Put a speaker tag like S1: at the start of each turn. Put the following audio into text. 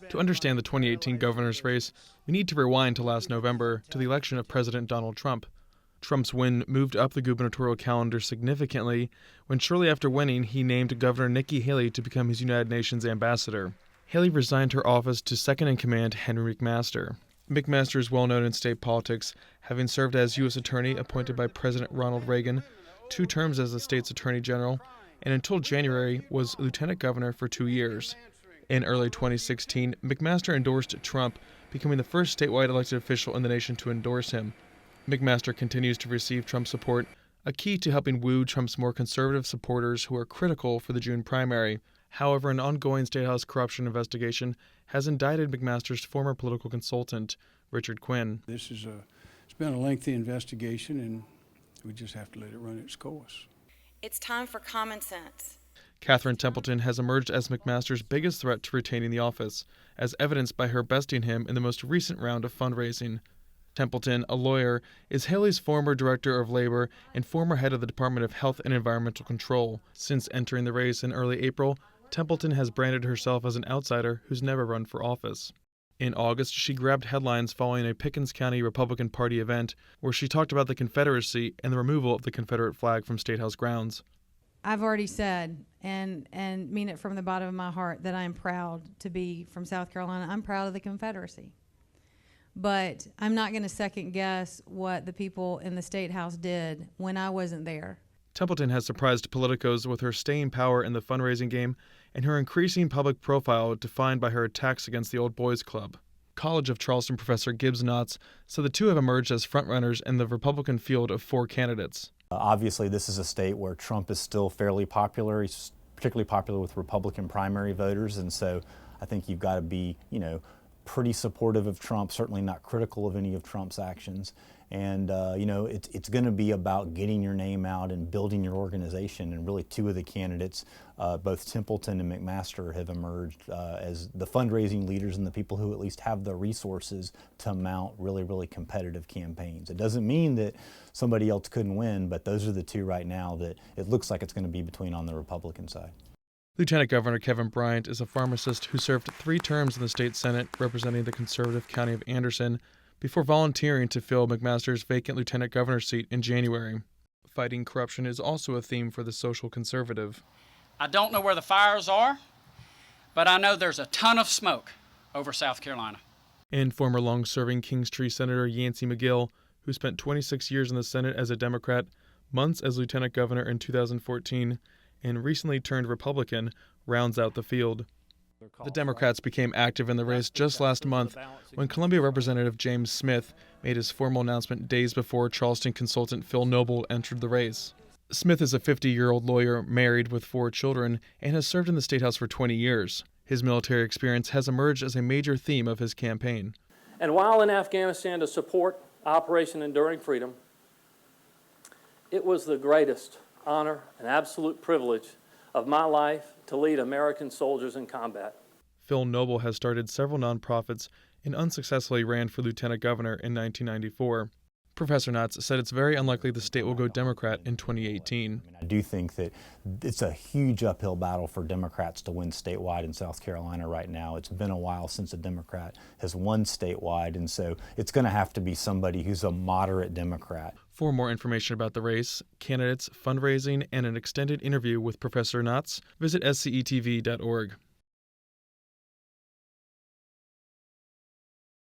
S1: To understand the 2018 governor's race, we need to rewind to last November, to the election of President Donald Trump. Trump's win moved up the gubernatorial calendar significantly when shortly after winning, he named Governor Nikki Haley to become his United Nations ambassador. Haley resigned her office to second-in-command Henry McMaster. McMaster is well known in state politics, having served as U.S. Attorney appointed by President Ronald Reagan, 2 terms as the state's Attorney General, and until January was Lieutenant Governor for 2 years. In early 2016, McMaster endorsed Trump, becoming the first statewide elected official in the nation to endorse him. McMaster continues to receive Trump support, a key to helping woo Trump's more conservative supporters who are critical for the June primary. However, an ongoing State House corruption investigation has indicted McMaster's former political consultant, Richard Quinn.
S2: It's been a lengthy investigation, and we just have to let it run its course.
S3: It's time for common sense.
S1: Catherine Templeton has emerged as McMaster's biggest threat to retaining the office, as evidenced by her besting him in the most recent round of fundraising. Templeton, a lawyer, is Haley's former director of labor and former head of the Department of Health and Environmental Control. Since entering the race in early April, Templeton has branded herself as an outsider who's never run for office. In August, she grabbed headlines following a Pickens County Republican Party event where she talked about the Confederacy and the removal of the Confederate flag from State House grounds.
S4: I've already said, and mean it from the bottom of my heart, that I am proud to be from South Carolina. I'm proud of the Confederacy. But I'm not going to second guess what the people in the State House did when I wasn't there.
S1: Templeton has surprised politicos with her staying power in the fundraising game and her increasing public profile defined by her attacks against the Old Boys Club. College of Charleston professor Gibbs Knotts said the two have emerged as frontrunners in the Republican field of 4 candidates.
S5: Obviously, this is a state where Trump is still fairly popular. He's particularly popular with Republican primary voters, and so I think you've got to be, pretty supportive of Trump, certainly not critical of any of Trump's actions. And, it's going to be about getting your name out and building your organization. And really 2 of the candidates, both Templeton and McMaster, have emerged as the fundraising leaders and the people who at least have the resources to mount really, really competitive campaigns. It doesn't mean that somebody else couldn't win, but those are the 2 right now that it looks like it's going to be between on the Republican side.
S1: Lieutenant Governor Kevin Bryant is a pharmacist who served 3 terms in the state Senate representing the conservative county of Anderson before volunteering to fill McMaster's vacant lieutenant governor's seat in January. Fighting corruption is also a theme for the social conservative.
S6: I don't know where the fires are, but I know there's a ton of smoke over South Carolina.
S1: And former long-serving Kingstree Senator Yancey McGill, who spent 26 years in the Senate as a Democrat, months as lieutenant governor in 2014, and recently turned Republican, rounds out the field. The Democrats became active in the race just last month when Columbia Representative James Smith made his formal announcement days before Charleston consultant Phil Noble entered the race. Smith is a 50-year-old lawyer married with 4 children and has served in the State House for 20 years. His military experience has emerged as a major theme of his campaign.
S7: And while in Afghanistan to support Operation Enduring Freedom, it was the greatest honor and absolute privilege of my life to lead American soldiers in combat.
S1: Phil Noble has started several nonprofits and unsuccessfully ran for lieutenant governor in 1994. Professor Knotts said it's very unlikely the state will go Democrat in 2018.
S5: I do think that it's a huge uphill battle for Democrats to win statewide in South Carolina right now. It's been a while since a Democrat has won statewide, and so it's going to have to be somebody who's a moderate Democrat.
S1: For more information about the race, candidates, fundraising, and an extended interview with Professor Knotts, visit scetv.org.